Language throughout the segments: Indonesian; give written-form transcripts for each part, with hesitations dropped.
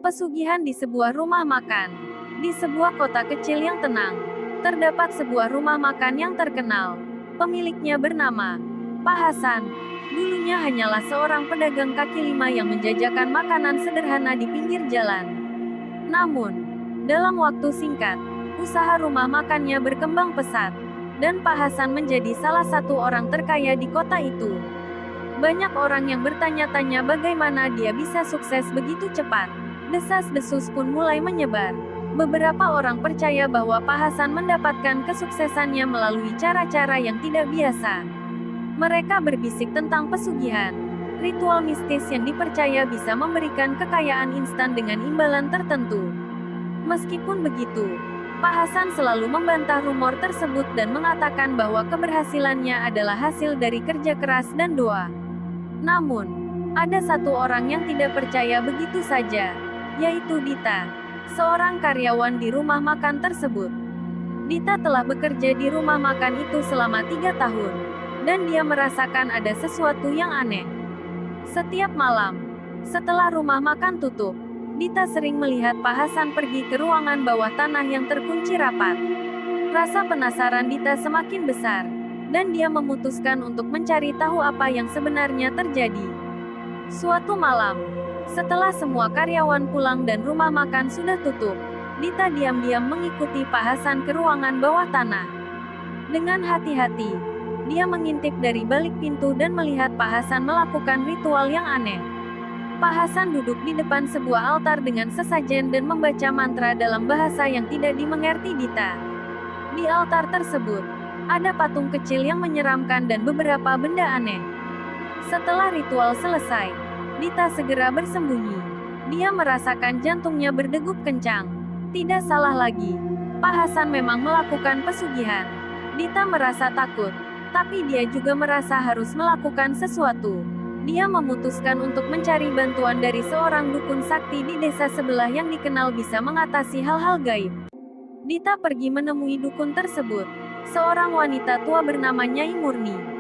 Pesugihan di sebuah rumah makan. Di sebuah kota kecil yang tenang, terdapat sebuah rumah makan yang terkenal. Pemiliknya bernama Pak Hasan. Dulunya hanyalah seorang pedagang kaki lima yang menjajakan makanan sederhana di pinggir jalan. Namun, dalam waktu singkat, usaha rumah makannya berkembang pesat, dan Pak Hasan menjadi salah satu orang terkaya di kota itu. Banyak orang yang bertanya-tanya bagaimana dia bisa sukses begitu cepat. Desas-desus pun mulai menyebar. Beberapa orang percaya bahwa Pak Hasan mendapatkan kesuksesannya melalui cara-cara yang tidak biasa. Mereka berbisik tentang pesugihan, ritual mistis yang dipercaya bisa memberikan kekayaan instan dengan imbalan tertentu. Meskipun begitu, Pak Hasan selalu membantah rumor tersebut dan mengatakan bahwa keberhasilannya adalah hasil dari kerja keras dan doa. Namun, ada satu orang yang tidak percaya begitu saja, yaitu Dita, seorang karyawan di rumah makan tersebut. Dita telah bekerja di rumah makan itu selama 3 tahun, dan dia merasakan ada sesuatu yang aneh. Setiap malam, setelah rumah makan tutup, Dita sering melihat Pak Hasan pergi ke ruangan bawah tanah yang terkunci rapat. Rasa penasaran Dita semakin besar, dan dia memutuskan untuk mencari tahu apa yang sebenarnya terjadi. Suatu malam, setelah semua karyawan pulang dan rumah makan sudah tutup, Dita diam-diam mengikuti Pak Hasan ke ruangan bawah tanah. Dengan hati-hati, dia mengintip dari balik pintu dan melihat Pak Hasan melakukan ritual yang aneh. Pak Hasan duduk di depan sebuah altar dengan sesajen dan membaca mantra dalam bahasa yang tidak dimengerti Dita. Di altar tersebut, ada patung kecil yang menyeramkan dan beberapa benda aneh. Setelah ritual selesai, Dita segera bersembunyi. Dia merasakan jantungnya berdegup kencang. Tidak salah lagi, Pak Hasan memang melakukan pesugihan. Dita merasa takut, tapi dia juga merasa harus melakukan sesuatu. Dia memutuskan untuk mencari bantuan dari seorang dukun sakti di desa sebelah yang dikenal bisa mengatasi hal-hal gaib. Dita pergi menemui dukun tersebut, seorang wanita tua bernama Nyai Murni.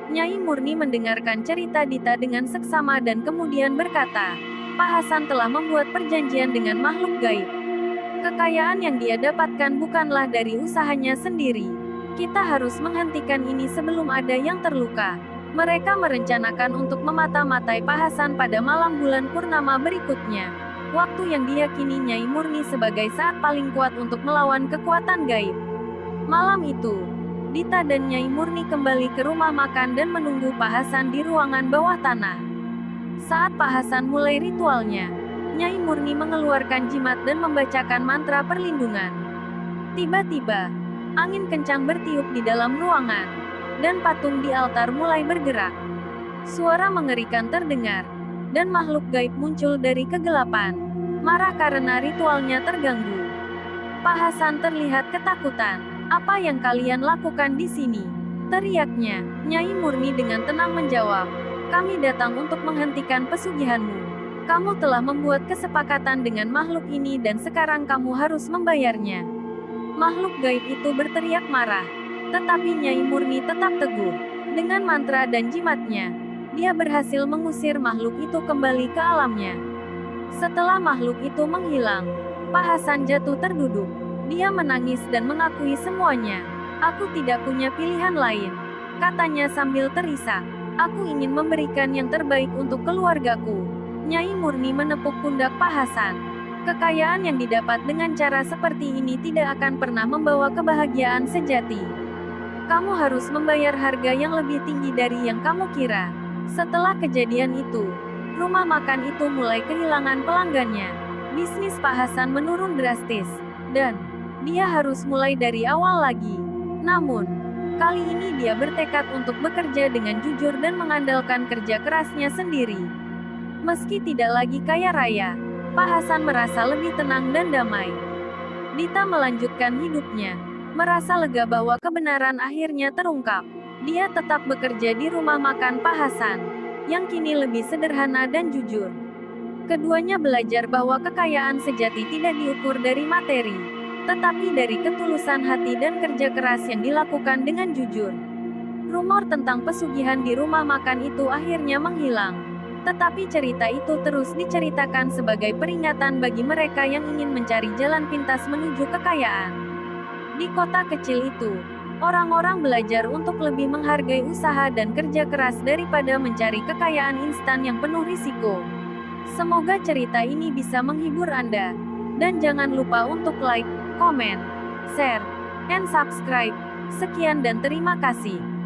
Nyai Murni mendengarkan cerita Dita dengan seksama dan kemudian berkata, Pak Hasan telah membuat perjanjian dengan makhluk gaib. Kekayaan yang dia dapatkan bukanlah dari usahanya sendiri. Kita harus menghentikan ini sebelum ada yang terluka. Mereka merencanakan untuk memata-matai Pak Hasan pada malam bulan purnama berikutnya. Waktu yang diyakini Nyai Murni sebagai saat paling kuat untuk melawan kekuatan gaib. Malam itu, Dita dan Nyai Murni kembali ke rumah makan dan menunggu Pak Hasan di ruangan bawah tanah. Saat Pak Hasan mulai ritualnya, Nyai Murni mengeluarkan jimat dan membacakan mantra perlindungan. Tiba-tiba, angin kencang bertiup di dalam ruangan, dan patung di altar mulai bergerak. Suara mengerikan terdengar, dan makhluk gaib muncul dari kegelapan, marah karena ritualnya terganggu. Pak Hasan terlihat ketakutan. Apa yang kalian lakukan di sini? Teriaknya. Nyai Murni dengan tenang menjawab, kami datang untuk menghentikan pesugihanmu. Kamu telah membuat kesepakatan dengan makhluk ini dan sekarang kamu harus membayarnya. Makhluk gaib itu berteriak marah, tetapi Nyai Murni tetap teguh. Dengan mantra dan jimatnya, dia berhasil mengusir makhluk itu kembali ke alamnya. Setelah makhluk itu menghilang, Pak Hasan jatuh terduduk. Dia menangis dan mengakui semuanya. Aku tidak punya pilihan lain, katanya sambil terisak. Aku ingin memberikan yang terbaik untuk keluargaku. Nyai Murni menepuk pundak Pak Hasan. Kekayaan yang didapat dengan cara seperti ini tidak akan pernah membawa kebahagiaan sejati. Kamu harus membayar harga yang lebih tinggi dari yang kamu kira. Setelah kejadian itu, rumah makan itu mulai kehilangan pelanggannya. Bisnis Pak Hasan menurun drastis, dan dia harus mulai dari awal lagi. Namun, kali ini dia bertekad untuk bekerja dengan jujur dan mengandalkan kerja kerasnya sendiri. Meski tidak lagi kaya raya, Pak Hasan merasa lebih tenang dan damai. Dita melanjutkan hidupnya, merasa lega bahwa kebenaran akhirnya terungkap. Dia tetap bekerja di rumah makan Pak Hasan, yang kini lebih sederhana dan jujur. Keduanya belajar bahwa kekayaan sejati tidak diukur dari materi, tetapi dari ketulusan hati dan kerja keras yang dilakukan dengan jujur. Rumor tentang pesugihan di rumah makan itu akhirnya menghilang. Tetapi cerita itu terus diceritakan sebagai peringatan bagi mereka yang ingin mencari jalan pintas menuju kekayaan. Di kota kecil itu, orang-orang belajar untuk lebih menghargai usaha dan kerja keras daripada mencari kekayaan instan yang penuh risiko. Semoga cerita ini bisa menghibur Anda. Dan jangan lupa untuk like, komen, share, and subscribe. Sekian dan terima kasih.